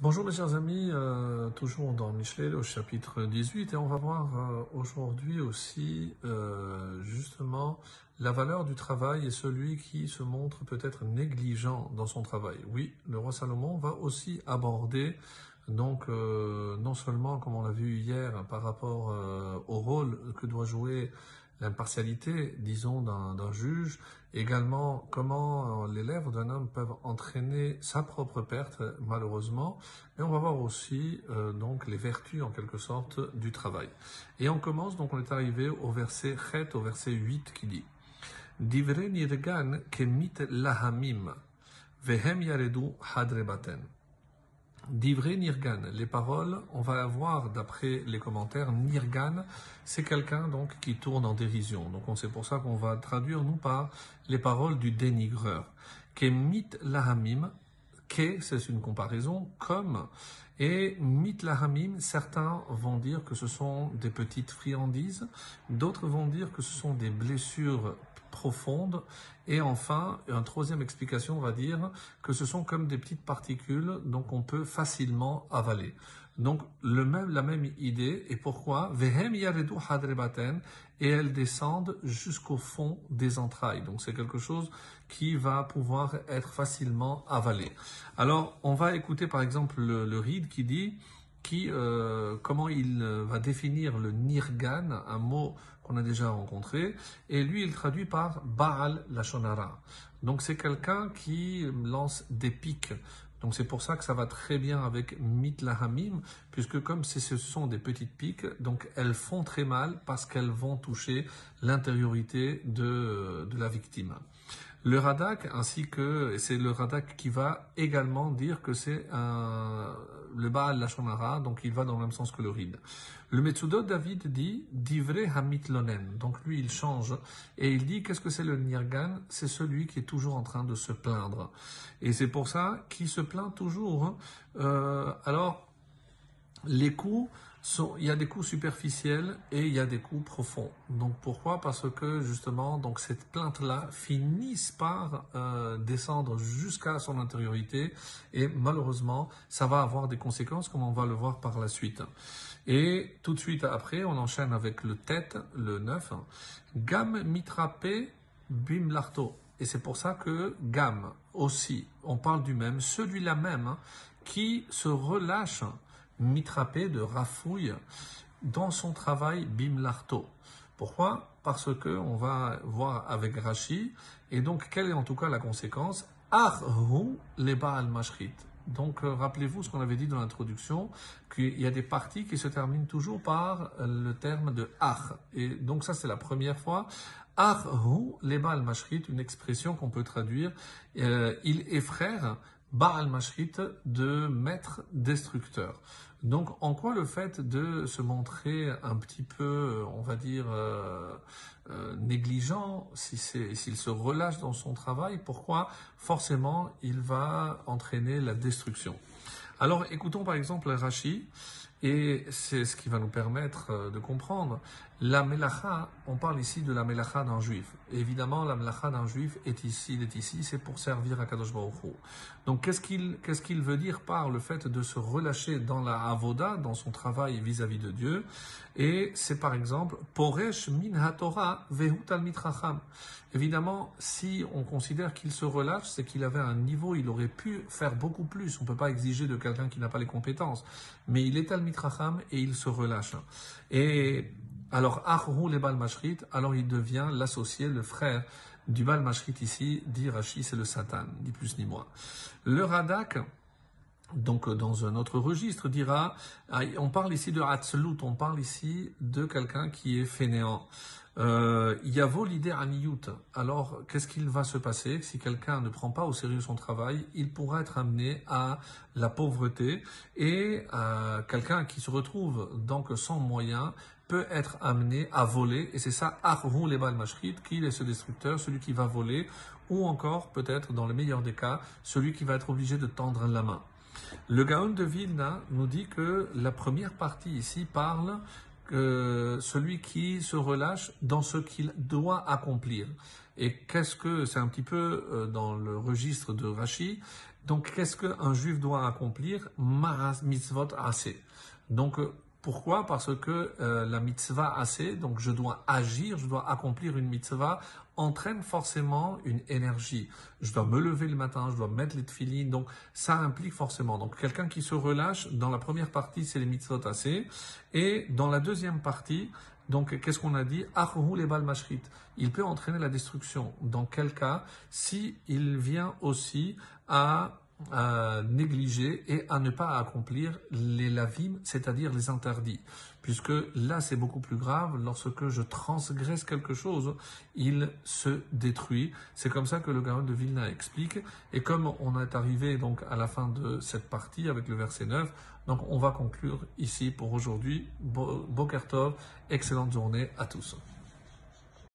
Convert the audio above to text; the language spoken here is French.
Bonjour mes chers amis, toujours dans Michelet au chapitre 18 et on va voir aujourd'hui aussi justement la valeur du travail et celui qui se montre peut-être négligent dans son travail. Oui, le roi Salomon va aussi aborder donc non seulement comme on l'a vu hier par rapport au rôle que doit jouer l'impartialité, disons, d'un juge, également comment les lèvres d'un homme peuvent entraîner sa propre perte, malheureusement, et on va voir aussi donc les vertus en quelque sorte du travail. Et on commence, donc on est arrivé au verset Chet, au verset 8 qui dit Divre nirgan kemit lahamim, vehem yaredu hadrebaten. Divré Nirgan, les paroles, on va avoir d'après les commentaires, Nirgan, c'est quelqu'un donc qui tourne en dérision. Donc c'est pour ça qu'on va traduire nous par les paroles du dénigreur. Ke mit lahamim, ke c'est une comparaison, comme, et mit lahamim, certains vont dire que ce sont des petites friandises, d'autres vont dire que ce sont des blessures profondes, et enfin, une troisième explication va dire que ce sont comme des petites particules, donc on peut facilement avaler. Donc la même idée, et pourquoi Vehem yaredu hadrebaten, et elles descendent jusqu'au fond des entrailles. Donc c'est quelque chose qui va pouvoir être facilement avalé. Alors on va écouter par exemple le Ride qui dit comment il va définir le nirgan, un mot qu'on a déjà rencontré, et lui il traduit par Baal Lashonara. Donc c'est quelqu'un qui lance des pics. Donc c'est pour ça que ça va très bien avec mitlahamim, puisque comme ce sont des petites piques, donc elles font très mal parce qu'elles vont toucher l'intériorité de la victime. Le Radak, ainsi que, c'est le Radak qui va également dire que c'est le Baal Lashonara, donc il va dans le même sens que le Ride. Le Metsudot David dit Divrei Hamitlonen, donc lui il change et il dit qu'est-ce que c'est le Nirgan? C'est celui qui est toujours en train de se plaindre. Et c'est pour ça qu'il se plaint toujours. Alors, les coups, il y a des coups superficiels et il y a des coups profonds. Donc pourquoi? Parce que justement, donc cette plainte-là finisse par descendre jusqu'à son intériorité et malheureusement, ça va avoir des conséquences comme on va le voir par la suite. Et tout de suite après, on enchaîne avec le tête, le 9. Gam mitrape bim larto. Et c'est pour ça que Gam aussi, on parle du même, celui-là même qui se relâche mitrapé de rafouille dans son travail bimlarto. Pourquoi? Parce que on va voir avec Rashi, et donc quelle est en tout cas la conséquence? Arhu leba al mashrit. Donc rappelez-vous ce qu'on avait dit dans l'introduction, qu'il y a des parties qui se terminent toujours par le terme de ar. Et donc ça c'est la première fois. Arhu leba al mashrit, une expression qu'on peut traduire, il effraie Baal Mashrit de maître destructeur. Donc, en quoi le fait de se montrer un petit peu, on va dire, négligent, s'il se relâche dans son travail, pourquoi forcément il va entraîner la destruction? Alors, écoutons par exemple Rashi, et c'est ce qui va nous permettre de comprendre. La melacha, on parle ici de la melacha d'un juif. Et évidemment, la melacha d'un juif est ici, c'est pour servir à Kadosh Baruch Hu. Donc, qu'est-ce qu'il veut dire par le fait de se relâcher dans la avoda, dans son travail vis-à-vis de Dieu? Et c'est par exemple, Poresh min haTorah vehu talmid chacham. Évidemment, si on considère qu'il se relâche, c'est qu'il avait un niveau, il aurait pu faire beaucoup plus. On ne peut pas exiger de quelqu'un qui n'a pas les compétences. Mais il est talmid chacham et il se relâche. Et alors, Arhu le Baal Mashrit, alors il devient l'associé, le frère du Baal Mashrit ici, dit Rashi, c'est le Satan, ni plus ni moins. Le Radak, donc dans un autre registre, dira, on parle ici de Hatzlut, on parle ici de quelqu'un qui est fainéant. Yavo l'idée aniyut. Alors, qu'est-ce qu'il va se passer si quelqu'un ne prend pas au sérieux son travail? Il pourra être amené à la pauvreté et quelqu'un qui se retrouve donc sans moyens peut être amené à voler, et c'est ça, Arhu le Baal Mashrit, qui est ce destructeur, celui qui va voler, ou encore, peut-être, dans le meilleur des cas, celui qui va être obligé de tendre la main. Le Gaon de Vilna nous dit que la première partie ici parle que celui qui se relâche dans ce qu'il doit accomplir. Et qu'est-ce que, c'est un petit peu dans le registre de Rashi, Donc, qu'est-ce qu'un juif doit accomplir? Ma'as mitzvot assez. Donc, pourquoi? Parce que la mitzvah assez, donc je dois agir, je dois accomplir une mitzvah, entraîne forcément une énergie. Je dois me lever le matin, je dois mettre les tefilines, donc ça implique forcément. Donc quelqu'un qui se relâche, dans la première partie, c'est les mitzvot assez, et dans la deuxième partie, donc qu'est-ce qu'on a dit? Achru les bal mashrit. Il peut entraîner la destruction. Dans quel cas? Si il vient aussi à négliger et à ne pas accomplir les lavim, c'est-à-dire les interdits. Puisque là, c'est beaucoup plus grave. Lorsque je transgresse quelque chose, il se détruit. C'est comme ça que le Gaon de Vilna explique. Et comme on est arrivé donc à la fin de cette partie avec le verset 9, donc on va conclure ici pour aujourd'hui. Boker Tov, excellente journée à tous.